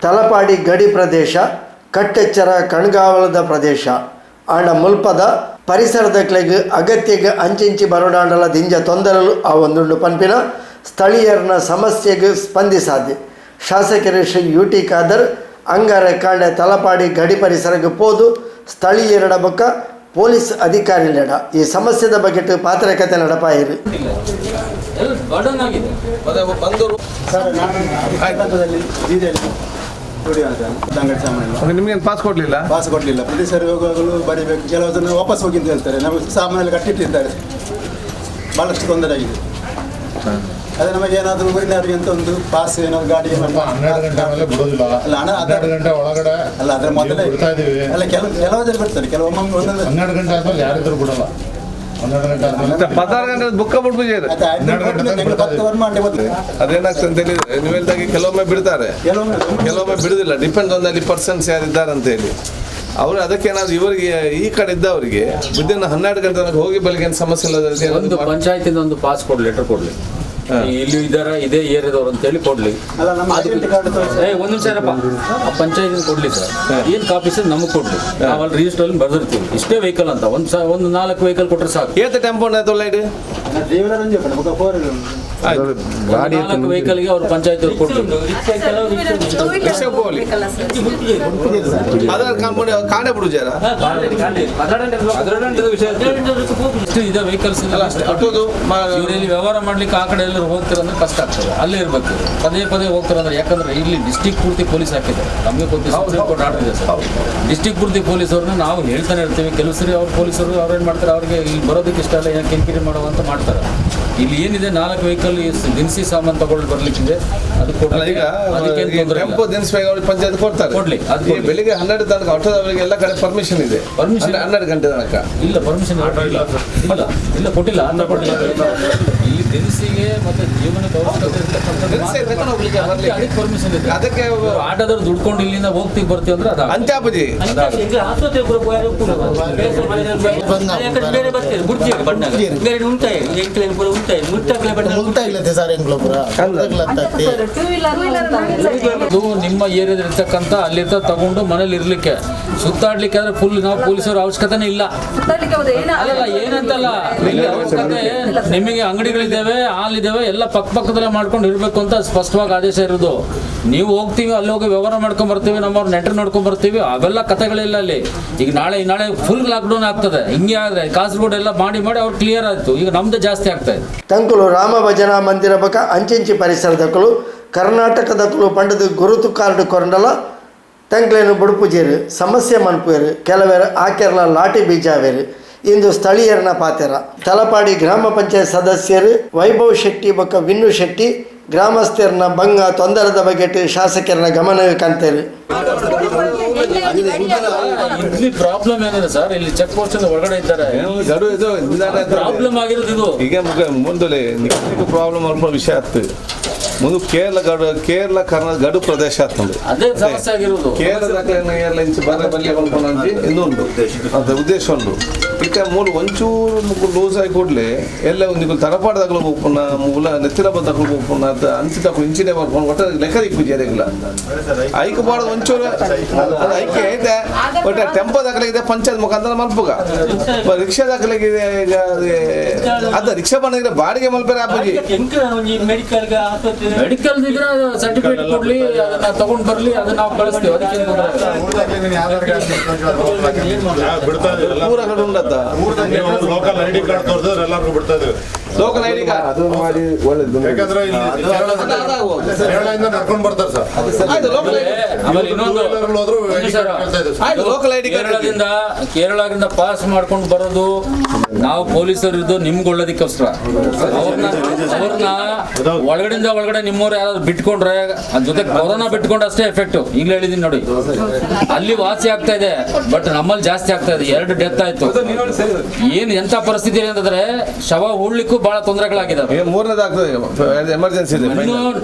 ತಲಪಾಡಿ ಗಡಿ ಪ್ರದೇಶ ಕಟ್ಟೆಚ್ಚರ ಕಣ್ಗಾವಲದ ಪ್ರದೇಶ ಆಂಡ ಮುಲ್ಪದ ಪರಿಸರದ ಕ್ಲೆಗ್ ಅಗತ್ಯಗೆ ಅಂಚಿಂಚಿ ಬರೋಡಾಂಡಲ ದಿಂಜ ತೊಂದರೆಲು ಆ ಒಂದುಂಡು ಪನ್ಪಿನ ಸ್ಥಳೀಯರನ ಸಮಸ್ಯೆಗೆ ಸ್ಪಂದಿಸಾದೆ ಶಾಸಕರು ಶ್ರೀ UT ಖಾದರ್ ಅಂಗಾರೆ ಕಾಂಡೆ ತಲಪಾಡಿ ಗಡಿ ಪರಿಸರಕ್ಕೆ ಪೋದು ಸ್ಥಳೀಯರ ಬೊಕ್ಕ ಪೊಲೀಸ್ ಅಧಿಕಾರಿಗಳ ಈ ಸಮಸ್ಯೆದ ಬಗ್ಗೆ ಪಾತ್ರಕತೆ ನಡಪಾಯಿರು. ನಿಮ್ಗೆ ಪಾಸ್ ಕೊಡ್ಲಿಲ್ಲ ಪ್ರತಿ ಸರಿ ಹೋಗುವಾಗಲೂ ಬರೀಬೇಕು. ಕೆಲವು ಜನ ವಾಪಸ್ ಹೋಗಿ ಅಂತ ಹೇಳ್ತಾರೆ. ನಮಗೆ ಸಾಮಾನಲ್ಲಿ ಕಟ್ಟಿಟ್ಟಿದ್ದಾರೆ. ಭಾಳಷ್ಟು ತೊಂದರೆ ಆಗಿದೆ. ಅದೇ ನಮಗೆ ಏನಾದರೂ ಊರಿನವರಿಗೆ ಅಂತ ಒಂದು ಪಾಸ್ ಏನಾದ್ರು ಗಾಡಿ 12 ಗಂಟೆ ಮೇಲೆ ಬಿಡೋದಿಲ್ಲ.12 ಗಂಟೆ ಒಳಗಡೆ ಅಲ್ಲ ಅದರ ಮೊದಲೇ ಅಲ್ಲ ಕೆಲವು ಜನ ಬರ್ತಾರೆ. ಕೆಲವೊಮ್ಮೆ 12 ಗಂಟೆ ಆದ್ಮೇಲೆ ಯಾರಿದ್ರು ಬಿಡಲ್ಲ. 12 ಗಂಟೆ ಆದ್ಮೇಲೆ 16 ಗಂಟೆ ಬುಕ್ಕ ಬಿಡ್ಬೋದು. ಅದೇನಾಗ್ತದೆ ಅಂತ ಹೇಳಿ ನೀವು ಹೇಳ್ದಾಗೆ ಕೆಲವೊಮ್ಮೆ ಬಿಡ್ತಾರೆ, ಕೆಲವೊಮ್ಮೆ ಬಿಡುದಿಲ್ಲ. ಡಿಪೆಂಡ್ ಆನ್ ದಿ ಪರ್ಸನ್ಸ್ ಯಾರಿದ್ದಾರೆ ಅಂತ ಹೇಳಿ. ಅವರು ಅದಕ್ಕೇನಾದ್ರು ಇವರಿಗೆ ಈ ಕಡೆ ಇದ್ದವರಿಗೆ ವಿದಿನ್ 12 ಗಂಟೆ ತನಕ ಹೋಗಿ ಬೆಳಗ್ಗೆ ಏನು ಸಮಸ್ಯೆ ಇಲ್ಲ. ಒಂದು ಪಂಚಾಯತಿಂದ ಒಂದು ಪಾಸ್ ಕೊಡ್ಲಿ, ಲೆಟರ್ ಕೊಡ್ಲಿ, ಇಲ್ಲಿ ಇದಾರ ಇದೇ ಏರಿಯಾದವ್ರು ಅಂತ ಹೇಳಿ ಕೊಡ್ಲಿ. ಒಂದ್ ನಿಮಿಷ ಆ ಪಂಚಾಯತ್ ಕೊಡ್ಲಿ ಸರ್. ಏನ್ ಕಾಪಿ ಸರ್ ನಮಗ್ ಕೊಡ್ಲಿ. ನಾವು ಅಲ್ಲಿ ರಿಜಿಸ್ಟರ್ ಅಲ್ಲಿ ಬರ್ದಿರ್ತೀವಿ ಇಷ್ಟೇ ವೆಹಿಕಲ್ ಅಂತ. ಒಂದು 4 ವೆಹಿಕಲ್ ಕೊಟ್ರೆ ಸಾಕು. ಏತ ಟೆಂಪೋ ಗಾಡಿ 4 ವೆಹಿಕಲ್ಗೆ ಅವ್ರು ಪಂಚಾಯತ್ ಅವ್ರು ಕೊಡ್ಲಿ. ಕಾಣೆ ಬಿಡು ಜರ ಇದೆ ವೆಹಿಕಲ್ಸ್ ಇವರಲ್ಲಿ ವ್ಯವಹಾರ ಮಾಡ್ಲಿಕ್ಕೆ ಆ ಕಡೆ ಎಲ್ಲರೂ ಹೋಗ್ತಿರಂದ್ರೆ ಕಷ್ಟ ಆಗ್ತದೆ. ಅಲ್ಲೇ ಇರ್ಬೇಕು. ಪದೇ ಹೋಗ್ತಾರಂದ್ರೆ ಯಾಕಂದ್ರೆ ಇಲ್ಲಿ ಡಿಸ್ಟಿಕ್ ಪೂರ್ತಿ ಪೊಲೀಸ್ ಹಾಕಿದ್ದಾರೆ. ನಮಗೆ ಸುಪ್ರೀಂ ಕೋರ್ಟ್ ಆರ್ಡರ್ ಇದೆ ಸರ್. ಡಿಸ್ಟಿಕ್ ಪೂರ್ತಿ ಪೊಲೀಸವ್ರನ್ನ ನಾವು ಹೇಳ್ತಾನೆ ಇರ್ತೀವಿ. ಕೆಲವು ಸರಿ ಅವ್ರ ಪೊಲೀಸರು ಅವ್ರೇನ್ ಮಾಡ್ತಾರೆ, ಅವ್ರಿಗೆ ಇಲ್ಲಿ ಬರೋದಕ್ಕೆ ಇಷ್ಟ ಇಲ್ಲ, ಕಿರಿಕಿರಿ ಮಾಡುವಂತ ಮಾಡ್ತಾರೆ. ಇಲ್ಲಿ ಏನಿದೆ 4 ವೆಹಿಕಲ್ ದಿನಸಿ ಸಾಮಾನು ತಗೊಂಡು ಬರ್ಲಿಕ್ಕಿದೆ. ಅದು ಟೆಂಪೋ ದಿನಸಿ ಪಂಚಾಯತ್ ಕೊಡ್ತಾರೆ ಕೊಡ್ಲಿ. ಅದು ಬೆಳಿಗ್ಗೆ 12 ತನಕ ಆಟೋದವರಿಗೆ ಎಲ್ಲ ಕಡೆ ಪರ್ಮಿಷನ್ ಇದೆ. 12 ಗಂಟೆ ತನಕ ಇಲ್ಲ ಪರ್ಮಿಷನ್ ಇಲ್ಲ ಕೊಟ್ಟಿಲ್ಲ. ಇಲ್ಲಿ ದಿನಸಿಗೆ ಮತ್ತೆ ಜೀವನ ಪರ್ಮಿಷನ್ ಇದೆ. ಅದಕ್ಕೆ ಆಟೋದವ್ರು ದುಡ್ಕೊಂಡು ಇಲ್ಲಿಂದ ಹೋಗ್ತೀವಿ ಬರ್ತೀವಿ ಅಂದ್ರೆ ಅದು ಅಂತ್ಯಾಪಜಿ ನಿಮ್ಮ ಏರಿಯಾದಿರ್ತಕ್ಕಂಥ ಅಲ್ಲಿರ್ತ ತಗೊಂಡು ಮನೇಲಿ ಇರ್ಲಿಕ್ಕೆ ಸುತ್ತಾಡ್ಲಿಕ್ಕೆ ಆದ್ರೆ ಫುಲ್ ನಾವು ಪೊಲೀಸರ ಅವಶ್ಯಕತೆನೇ ಇಲ್ಲ. ಅಲ್ಲ ಏನಂತಲ್ಲ, ಅವಶ್ಯಕತೆ ನಿಮಗೆ ಅಂಗಡಿಗಳಿದ್ದಾವೆ, ಹಾಲಿದ್ದಾವೆ, ಎಲ್ಲ ಪಕ್ಕದಲ್ಲೇ ಮಾಡ್ಕೊಂಡು ಇರ್ಬೇಕು ಅಂತ ಸ್ಪಷ್ಟವಾಗಿ ಆದೇಶ ಇರೋದು. ನೀವು ಹೋಗ್ತೀವಿ ಅಲ್ಲಿ ಹೋಗಿ ವ್ಯವಹಾರ ಮಾಡ್ಕೊಂಡ್ ಬರ್ತೀವಿ, ನಮ್ಮವ್ರ ನೆಂಟರ್ ನೋಡ್ಕೊಂಡ್ ಬರ್ತೀವಿ, ಅವೆಲ್ಲ ಕಥೆಗಳಿಲ್ಲ ಅಲ್ಲಿ. ಈಗ ನಾಳೆ ಫುಲ್ ಲಾಕ್ಡೌನ್ ಆಗ್ತದೆ. ಹಿಂಗೆ ಆದ್ರೆ ಕಾಸರಗೋಡು ಎಲ್ಲ ಮಾಡಿ ಅವ್ರು ಕ್ಲಿಯರ್ ಆಯ್ತು. ಈಗ ನಮ್ದು ಜಾಸ್ತಿ ಆಗ್ತಾ ಇದೆ. ತಂಕುಲು ರಾಮ ಭಜನಾ ಮಂದಿರ ಬಕ ಅಂಚಿಂಚಿ ಪರಿಸರದಕ್ಕಲು ಕರ್ನಾಟಕದಕ್ಕಲು ಪಂಡದ ಗುರುತು ಕಾರ್ಡ್ ಕೊಂಡಲ ತಂಕ್ಲೇನು ಬುಡುಪುಜೇರು ಸಮಸ್ಯೆ ಮನ್ಪುವೇರು ಕೆಲವೇರು ಆಕೆರ್ಲ ಲಾಟಿ ಬೀಜಾವೇರು ಇಂದು ಸ್ಥಳೀಯರನ ಪಾತೆರ ತಲಪಾಡಿ ಗ್ರಾಮ ಪಂಚಾಯತ್ ಸದಸ್ಯರು ವೈಭವ್ ಶೆಟ್ಟಿ ಬೊಕ್ಕ ವಿನ್ನು ಶೆಟ್ಟಿ ಗ್ರಾಮಸ್ಥರನ್ನ ಬಂಗ ತೊಂದರೆದ ಬಗ್ಗೆ ಶಾಸಕರನ್ನ ಗಮನಕ್ಕೆ ಕಾಣ್ತೇವೆ. ಇಲ್ಲಿ ಪ್ರಾಬ್ಲಮ್ ಏನಿದೆ ಸರ್, ಇಲ್ಲಿ ಚೆಕ್ ಪೋಸ್ಟ್ ಒಳಗಡೆ ಇದ್ದಾರೆ. ಪ್ರಾಬ್ಲಮ್ ಆಗಿರೋದು ಇದು. ಈಗ ಮುಂದೆ ಪ್ರಾಬ್ಲಮ್ ಅಲ್ಪ ವಿಷಯ ಆಗ್ತದೆ. ಮುಂದೆ ಕೇರಳ ಕರ್ನಾಟಕ ಗಡು ಪ್ರದೇಶ ಆಗ್ತದೆ. ಅದೇ ಸಮಸ್ಯೆ ಆಗಿರೋದು. ಕೇರಳದ ಇಂಚು ಬಲ್ಲೆ ಇನ್ನೊಂದು ಅದು ಉದ್ದೇಶ ಉಂಟು. ಈಗ ಒಂಚೂರು ಲೂಸ್ ಆಗಿ ಕೂಡಲೇ ಎಲ್ಲ ಒಂದು ತರಪಾಡು ತಗೊಳ್ಳು ಹೋಗ್ಪುಣ್ಣ ಮೂಲ ನೆತ್ತಿರ ಬಂದು ತಗೊಳ್ಳು ಹೋಗ್ಪುಣ್ಣ ಅಂತ ಅಂಚಿ ತಗೊಂಡು ಇಂಚಿನೇ ಬರ್ಕೊಂಡು ಒಟ್ಟ ಲೆಕ್ಕ ದಿಕ್ಕು ಜರಿಗಿಲ್ಲ ಐಕ್ ಬಾರ್ದು ಒಂಚೂರು ಅದು ಐಕೆ ಐತೆ. ಒಟ್ಟ ಟೆಂಪೋ ದಾಖಲಾಗಿದೆ ಪಂಚಾಯತ್ ಮುಖಾಂತರ ಮಲ್ಪುಗ ರಿಕ್ಷಾ ದಾಖಲಾಗಿದೆ. ಈಗ ಅದ ರಿಕ್ಷಾ ಬಂದಿದ್ರೆ ಬಾಡಿಗೆ ಮಲ್ಪೇರೆ ಆಪಜಿ ಮೆಡಿಕಲ್ ಇದ್ರೆ ಸರ್ಟಿಫಿಕೇಟ್ ಕೊಡ್ಲಿ, ಅದನ್ನ ತಗೊಂಡ್ ಬರ್ಲಿ, ಅದನ್ನ ನಾವು ಕಳಿಸ್ತೀವಿ. ಅದಕ್ಕೆ ಲೋಕಲ್ ಐಡಿ ಕಾರ್ಡ್ ತೋರಿಸಿದ್ರೆ ಎಲ್ಲರಿಗೂ ಬಿಡ್ತಾ ಇದ್ದೀವಿ. ಲೋಕಲ್ ಐಡಿ ಕಾರ್ಡ್ ಅದು ಮಾಡಿ ಒಳ್ಳೇದು. ಯಾಕಂದ್ರೆ ಕೇರಳದಿಂದ ನಡ್ಕೊಂಡು ಬರ್ತಾರೆ ಸರ್. ಲೋಕಲ್ ಐಡಿ ಕೇರಳದಿಂದ ಪಾಸ್ ಮಾಡ್ಕೊಂಡು ಬರೋದು ನಾವು ಪೊಲೀಸರಿದ್ದು ನಿಮ್ಗೆ ಒಳ್ಳೇದಕ್ಕೋಸ್ಕರ. ಅವ್ರನ್ನ ಒಳಗಡೆ ನಿಮ್ಮವ್ರು ಯಾರಾದ್ರು ಬಿಟ್ಕೊಂಡ್ರೆ ಅದ್ ಜೊತೆ ಕೊರೋನಾ ಬಿಟ್ಕೊಂಡು ಅಷ್ಟೇ ಎಫೆಕ್ಟ್. ಈಗಲೇ ಹೇಳಿದೀನಿ ನೋಡಿ, ಅಲ್ಲಿ ವಾಸಿ ಆಗ್ತಾ ಇದೆ, ಬಟ್ ನಮ್ಮಲ್ಲಿ ಜಾಸ್ತಿ ಆಗ್ತಾ ಇದೆ. 2 ಡೆತ್ ಆಯ್ತು. ಏನ್ ಎಂತ ಪರಿಸ್ಥಿತಿ ಅಂತಂದ್ರೆ ಶವ ಹೂಡ್ಲಿಕ್ಕೂ ಬಹಳ ತೊಂದರೆಗಳಾಗಿದ್ದಾವೆ. 3ನೇದಾಗ್ತದೆ ಎಮರ್ಜೆನ್ಸಿ ಇದೆ.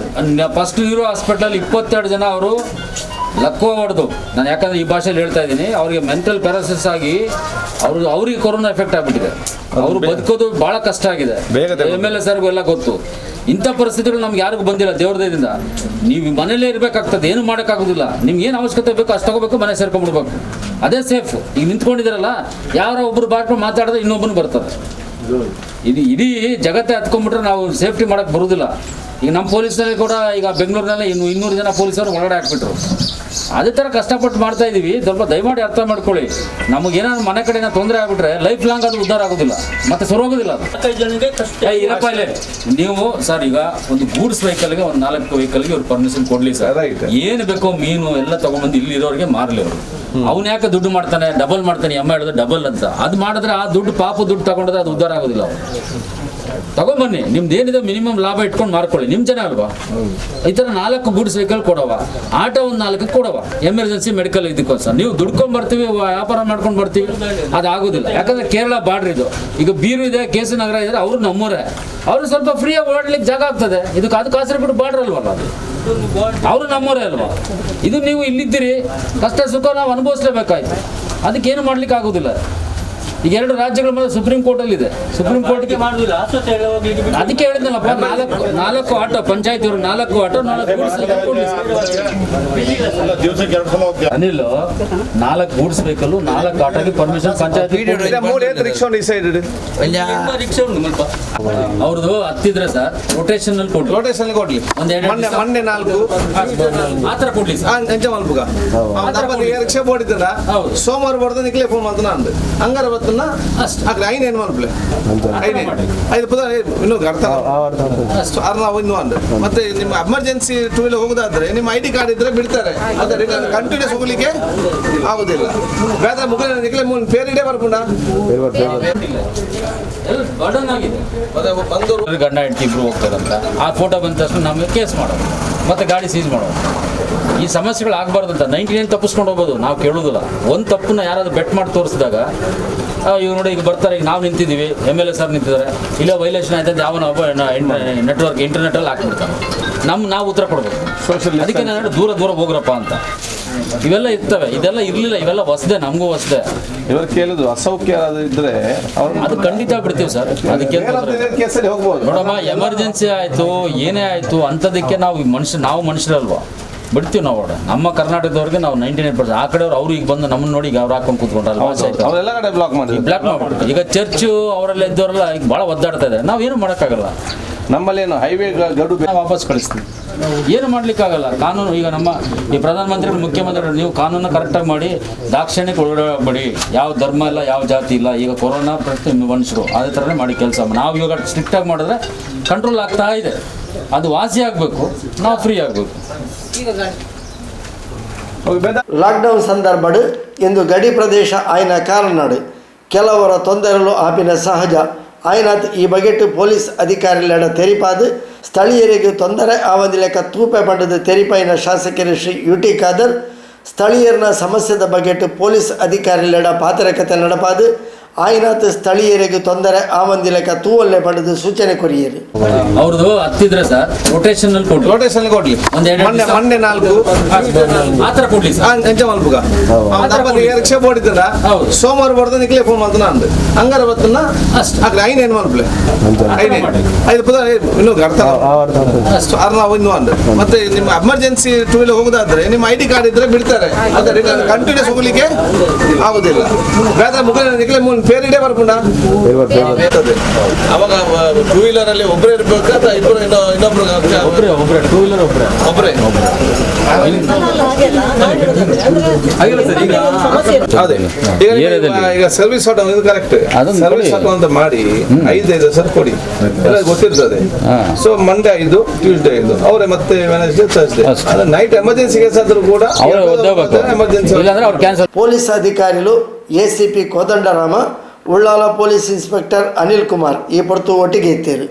ಫಸ್ಟ್ ಇರೋ ಹಾಸ್ಪಿಟಲ್ 22 ಜನ ಅವರು ಲಕ್ಕೋ ಹೊಡೆದು, ನಾನು ಯಾಕಂದ್ರೆ ಈ ಭಾಷೆಯಲ್ಲಿ ಹೇಳ್ತಾ ಇದ್ದೀನಿ, ಅವ್ರಿಗೆ ಮೆಂಟಲ್ ಪ್ಯಾರಾಲಿಸಿಸ್ ಆಗಿ ಅವ್ರಿಗೆ ಕೊರೋನಾ ಎಫೆಕ್ಟ್ ಆಗ್ಬಿಟ್ಟಿದೆ. ಅವರು ಬದುಕೋದು ಬಹಳ ಕಷ್ಟ ಆಗಿದೆ. MLA ಸರ್ಗೂ ಎಲ್ಲ ಗೊತ್ತು. ಇಂಥ ಪರಿಸ್ಥಿತಿಗಳು ನಮ್ಗೆ ಯಾರಿಗೂ ಬಂದಿಲ್ಲ ದೇವ್ರ ದಯದಿಂದ. ನೀವು ಮನೇಲೇ ಇರಬೇಕಾಗ್ತದೆ, ಏನು ಮಾಡೋಕ್ಕಾಗೋದಿಲ್ಲ. ನಿಮ್ಗೆ ಏನು ಅವಶ್ಯಕತೆ ಬೇಕೋ ಅಷ್ಟು ತಗೋಬೇಕು, ಮನೆ ಸೇರ್ಕೊಂಡ್ಬಿಡ್ಬೇಕು, ಅದೇ ಸೇಫ್. ಈಗ ನಿಂತ್ಕೊಂಡಿದ್ದೀರಲ್ಲ, ಯಾರೋ ಒಬ್ರು ಬಾಟ್ರು ಮಾತಾಡಿದ್ರೆ ಇನ್ನೊಬ್ಬನು ಬರ್ತದೆ. ಇದು ಇಡೀ ಜಗತ್ತೇ ಹತ್ಕೊಂಡ್ಬಿಟ್ರೆ ನಾವು ಸೇಫ್ಟಿ ಮಾಡೋಕ್ಕೆ ಬರೋದಿಲ್ಲ. ಈಗ ನಮ್ಮ ಪೊಲೀಸರಲ್ಲಿ ಕೂಡ ಈಗ ಬೆಂಗಳೂರಿನಲ್ಲಿ 200 ಜನ ಪೊಲೀಸರು ಒಳಗಡೆ ಹಾಕ್ಬಿಟ್ರು. ಅದೇ ಥರ ಕಷ್ಟಪಟ್ಟು ಮಾಡ್ತಾ ಇದ್ದೀವಿ. ಸ್ವಲ್ಪ ದಯಮಾಡಿ ಅರ್ಥ ಮಾಡ್ಕೊಳ್ಳಿ. ನಮಗೇನಾದ್ರು ಮನೆ ಕಡೆನ ತೊಂದರೆ ಆಗ್ಬಿಟ್ರೆ ಲೈಫ್ ಲಾಂಗ್ ಅದು ಉದ್ಧಾರ ಆಗೋದಿಲ್ಲ, ಮತ್ತೆ ಸರೋಗೋದಿಲ್ಲ ಅದು. ಇರಪ್ಪ ಇಲ್ಲಿ ನೀವು ಸರ್, ಈಗ ಒಂದು ಗೂಡ್ಸ್ ವೆಹಿಕಲ್ಗೆ ಒಂದು 4 ವೆಹಿಕಲ್ಗೆ ಅವ್ರು ಪರ್ಮಿಷನ್ ಕೊಡ್ಲಿ ಸರ್. ಏನು ಬೇಕೋ ಮೀನು ಎಲ್ಲ ತಗೊಂಡ್ಬಂದು ಇಲ್ಲಿ ಇರೋರಿಗೆ ಮಾರಲಿ ಅವರು. ಅವ್ನು ಯಾಕೆ ದುಡ್ಡು ಮಾಡ್ತಾನೆ, ಡಬಲ್ ಮಾಡ್ತಾನೆ, ಅಮ್ಮ ಹೇಳಿದ್ರೆ ಡಬಲ್ ಅಂತ. ಅದು ಮಾಡಿದ್ರೆ ಆ ದುಡ್ಡು ದುಡ್ಡು ತಗೊಂಡ್ರೆ ಅದು ಉದ್ಧಾರ ಆಗೋದಿಲ್ಲ. ಅವ್ರು ತಗೊಂಬನ್ನಿ, ನಿಮ್ದು ಏನಿದೆ ಮಿನಿಮಮ್ ಲಾಭ ಇಟ್ಕೊಂಡು ಮಾರ್ಕೊಳ್ಳಿ. ನಿಮ್ಮ ಜನ ಅಲ್ವಾ? ಈ ಥರ 4 ಗೂಡ್ಸ್ ವೆಹಿಕಲ್ ಕೊಡವ, ಆಟೋ ಒಂದು 4 ಕೊಡವ, ಎಮರ್ಜೆನ್ಸಿ ಮೆಡಿಕಲ್ ಇದಕ್ಕೋಸ್ಕರ. ನೀವು ದುಡ್ಕೊಂಡು ಬರ್ತೀವಿ, ವ್ಯಾಪಾರ ಮಾಡ್ಕೊಂಡು ಬರ್ತೀವಿ, ಅದು ಆಗೋದಿಲ್ಲ. ಯಾಕಂದ್ರೆ ಕೇರಳ ಬಾರ್ಡ್ರ್ ಇದು. ಈಗ ಬೀರು ಇದೆ, ಕೇಸು ನಗರ ಇದ್ದಾರೆ, ಅವರು ನಮ್ಮೂರೇ. ಅವರು ಸ್ವಲ್ಪ ಫ್ರೀಯಾಗಿ ಓಡಾಡ್ಲಿಕ್ಕೆ ಜಾಗ ಆಗ್ತದೆ. ಅದು ಕಾಸರಗೋಡು ಬಾರ್ಡ್ರ್ ಅಲ್ವಲ್ಲ, ಅದು ಅವರು ನಮ್ಮೂರೇ ಅಲ್ವಾ? ಇದು ನೀವು ಇಲ್ಲಿದ್ದೀರಿ, ಕಷ್ಟ ಸುಖ ನಾವು ಅನುಭವಿಸ್ಲೇಬೇಕಾಯ್ತು. ಅದಕ್ಕೇನು ಮಾಡ್ಲಿಕ್ಕೆ ಆಗೋದಿಲ್ಲ. ಈಗ 2 ರಾಜ್ಯಗಳ ಮೇಲೆ ಸುಪ್ರೀಂ ಕೋರ್ಟಲ್ಲಿದೆ. ಸುಪ್ರೀಂ ಕೋರ್ಟ್ಗೆ ಮಾಡುದಿಲ್ಲ. ಅದಕ್ಕೆ ಹೇಳಿದ್ನಲ್ಲಪ್ಪ, 4 ಆಟೋ ಪಂಚಾಯತ್ ಇವರು 4 auto 4 goods Anil 4 goods vehicle 4 ಆಟೋಗೆ ಪರ್ಮಿಷನ್ ಪಂಚಾಯತ್. ಅವ್ರದ್ದು ಹತ್ತಿದ್ರೆ ಸರ್ ರೊಟೇಷನ್ ಕೊಡ್ಲಿ. ಮೊನ್ನೆ 4 ಆತರ ಕೊಡ್ಲಿ ಸೋಮವಾರ ಬರ್ದ ನಿಕ್ಲೆ ಫೋನ್ ಮಾಡ್ತಾನ ಅಂದ್ ಹಂಗಾರ ಬರ್ತನ ಅక్కడ ಐನ್ ಏನ್ ಮಾಡ್ಪ್ಲೆ ಐದು ಪದ ಇನ್ನೂ ಅರ್ಥ ಇನ್ನು ಅಂದ್ ಮತ್ತೆ ನಿಮ್ಮ ಎಮರ್ಜೆನ್ಸಿ 2 ವೀಲರ್ ಹೋಗೋದಾದ್ರೆ ನಿಮ್ಮ ID ಕಾರ್ಡ್ ಇದ್ರೆ ಬಿಡ್ತಾರೆ. ಅದೇ ಕಂಟಿನ್ಯೂಸ್ ಹೋಗ್ಲಿಕ್ಕೆ ಆಗುದಿಲ್ಲ. ಬೇರೆ ಮುಗಿದ ನಿಕ್ಲೆ ಪೇರಿಡೇ ಬರ್ಕೊಂಡ ಗಂಡ ಹೆಂಡತಿ ಇಬ್ರು ಹೋಗ್ತಾರಂತ ಆ ಫೋಟೋ ಬಂದ ತಕ್ಷಣ ನಮಗೆ ಕೇಸ್ ಮಾಡೋದು, ಮತ್ತೆ ಗಾಡಿ ಸೀಸ್ ಮಾಡೋದು. ಈ ಸಮಸ್ಯೆಗಳು ಆಗಬಾರ್ದು ಅಂತ 99 ತಪ್ಪಿಸ್ಕೊಂಡು ಹೋಗ್ಬೋದು. ನಾವು ಕೇಳೋದಿಲ್ಲ. ಒಂದು ತಪ್ಪನ್ನ ಯಾರಾದ್ರೂ ಬೆಟ್ ಮಾಡಿ ತೋರಿಸಿದಾಗ ಇವ್ ನೋಡಿ ಈಗ ಬರ್ತಾರೆ, ಈಗ ನಾವು ನಿಂತಿದ್ದೀವಿ, MLA ಸರ್ ನಿಂತಿದ್ದಾರೆ, ಇಲ್ಲ ವೈಲೇಷನ್ ಆಯ್ತಂತ ಯಾವನ ಒಬ್ಬ ನೆಟ್ವರ್ಕ್ ಇಂಟರ್ನೆಟಲ್ಲಿ ಹಾಕ್ಬಿಡ್ತಾನೆ. ನಾವು ಉತ್ತರ ಕೊಡ್ಬೇಕು. ಅದಕ್ಕೆ ನಾನು ದೂರ ಹೋಗ್ರಪ್ಪ ಅಂತ. ಇವೆಲ್ಲ ಇರ್ತವೆ, ಇದೆಲ್ಲ ಇರಲಿಲ್ಲ, ಇವೆಲ್ಲ ಹೊಸದೇ, ನಮಗೂ ಹೊಸದೇ. ಇವರು ಕೇಳಿದ್ರು ಅಸೌಖ್ಯ ಇದ್ರೆ ಅದು ಖಂಡಿತ ಬಿಡ್ತೀವಿ ಸರ್. ಅದಕ್ಕೆ ನೋಡಮ್ಮ, ಎಮರ್ಜೆನ್ಸಿ ಆಯ್ತು, ಏನೇ ಆಯ್ತು ಅಂತದಕ್ಕೆ ನಾವು ಮನುಷ್ಯರಲ್ವಾ, ಬಿಡ್ತೀವಿ ನಾವು. ನಮ್ಮ ಕರ್ನಾಟಕದವ್ರಿಗೆ ನಾವು 99%. ಆ ಕಡೆಯವ್ರು ಅವ್ರು ಈಗ ಬಂದು ನಮ್ಮನ್ನ ನೋಡಿ ಈಗ ಅವ್ರು ಹಾಕೊಂಡು ಕೂತ್ಕೊಂಡ್ರೆ ಬ್ಲಾಕ್ ಮಾಡ್ಬಿಟ್ಟು ಈಗ ಚರ್ಚು ಅವರೆಲ್ಲ ಇದ್ದವರೆಲ್ಲ ಈಗ ಭಾಳ ಒದ್ದಾಡ್ತಾ ಇದ್ದಾರೆ. ನಾವೇನು ಮಾಡೋಕ್ಕಾಗಲ್ಲ. ನಮ್ಮಲ್ಲಿ ಏನು ಹೈವೇ ಗಡು ವಾಪಸ್ ಕಳಿಸ್ತೀವಿ, ಏನು ಮಾಡ್ಲಿಕ್ಕಾಗಲ್ಲ. ಕಾನೂನು ಈಗ ನಮ್ಮ ಈ ಪ್ರಧಾನಮಂತ್ರಿಗಳು ಮುಖ್ಯಮಂತ್ರಿಗಳು ನೀವು ಕಾನೂನು ಕರೆಕ್ಟಾಗಿ ಮಾಡಿ, ದಾಕ್ಷಿಣ್ಯಕ್ಕೆ ಒಳಗಡೆ ಯಾವ ಧರ್ಮ ಇಲ್ಲ, ಯಾವ ಜಾತಿ ಇಲ್ಲ. ಈಗ ಕೊರೋನಾ ಪ್ರತಿ ಮನುಷ್ಯರು ಅದೇ ಥರನೇ ಮಾಡಿ ಕೆಲಸ. ನಾವು ಇವಾಗ ಸ್ಟ್ರಿಕ್ಟಾಗಿ ಮಾಡಿದ್ರೆ ಕಂಟ್ರೋಲ್ ಆಗ್ತಾ ಇದೆ. ಅದು ವಾಸಿ ಆಗಬೇಕು, ನಾವು ಫ್ರೀ ಆಗಬೇಕು. ಲಾಕ್ಡೌನ್ ಸಂದರ್ಭಡು ಇಂದು ಗಡಿ ಪ್ರದೇಶ ಆಯ್ನ ಕಾರಣನಾಡು ಕೆಲವರ ತೊಂದರೆಗಳು ಆಪಿನ ಸಹಜ ಆಯ್ನಾತ್ ಈ ಬಗೆಟ್ ಪೊಲೀಸ್ ಅಧಿಕಾರಿಗಳ ತೆರಿಪಾದು ಸ್ಥಳೀಯರಿಗೆ ತೊಂದರೆ ಆವಂದಿ ಲೆಕ್ಕ ತೂಪೆ ಪಡೆದ ತೆರಿಪಾಯಿನ ಶಾಸಕರು ಶ್ರೀ UT ಖಾದರ್ ಸ್ಥಳೀಯರನ್ನ ಸಮಸ್ಯೆದ ಬಗೆಟ್ ಪೊಲೀಸ್ ಅಧಿಕಾರಿಗಳ ಪಾತ್ರಕತೆ ನಡಪಾದು ಆಯ್ನಾತ್ ಸ್ಥಳೀಯರಿಗೆ ತೊಂದರೆ ಆವಂದಿ ಲೆಕ್ಕ ತೂವಲ್ಲೆ ಪಡೆದು ಸೂಚನೆ ಕೊರಿಯರು. ಅವ್ರದ್ದು ಹತ್ತಿದ್ರೆ ಸರ್ ರೊಟೇಷನ್ ಕೊಡ್ಲಿ. ಮೊನ್ನೆ 4 ಆತರ ಕೊಡ್ಲಿ ರಿಕ್ಷಾ ಬೋರ್ಡ್ ಸೋಮವಾರ ಬರ್ದ ನಿಕ್ಲೆ ಫೋನ್ ಮಾಡ್ತಾನ ಅಂದ್ ಹಂಗಾರ ಬರ್ತನ ಅక్కడ ಐನ್ ಏನ್ ಮಾಡ್ಪ್ಲೆ ಐದು ಪದ ಇನ್ನೂ ಅರ್ಥ ಇನ್ನು ಅಂದ್ ಮತ್ತೆ ನಿಮ್ಮ ಎಮರ್ಜೆನ್ಸಿ 2 ವೀಲರ್ ಹೋಗೋದಾದ್ರೆ ನಿಮ್ಮ ID ಕಾರ್ಡ್ ಇದ್ರೆ ಬಿಡ್ತಾರೆ. ಅದೇ ಕಂಟಿನ್ಯೂಸ್ ಹೋಗ್ಲಿಕ್ಕೆ ಆಗುದಿಲ್ಲ. ಬೇರೆ ಮುಗಿದ ನಿಕ್ಲೆ ಪೇರಿಡೇ ಬರ್ಕೊಂಡ ಅವಾಗ 2 ವೀಲರ್ ಅಲ್ಲಿ ಒಬ್ಬರೇ ಇರ್ಬೇಕು ಅಥವಾ ಇನ್ನೊಬ್ರು 2 ವೀಲರ್ ಒಬ್ಬರೇ ಈಗ service auto correct service auto ಅಂತ ಮಾಡಿ 5 ಸರ್ ಕೊಡಿ, ಎಲ್ಲ ಗೊತ್ತಿರ್ತದೆ. ಸೊ ಮಂಡೇ 5, ಟ್ಯೂಸ್ಡೇ 5, ಅವರೇ ಮತ್ತೆ Wednesday Thursday. Night emergency case ಆದ್ರೂ ಕೂಡ ಎಮರ್ಜೆನ್ಸಿ. ಪೊಲೀಸ್ ಅಧಿಕಾರಿಗಳು ACP Kodandarama, Ullal police inspector Anil Kumar ಈ ಪೊರ್ತು ಒಟ್ಟಿಗೆ ಇತ್ತೇರು.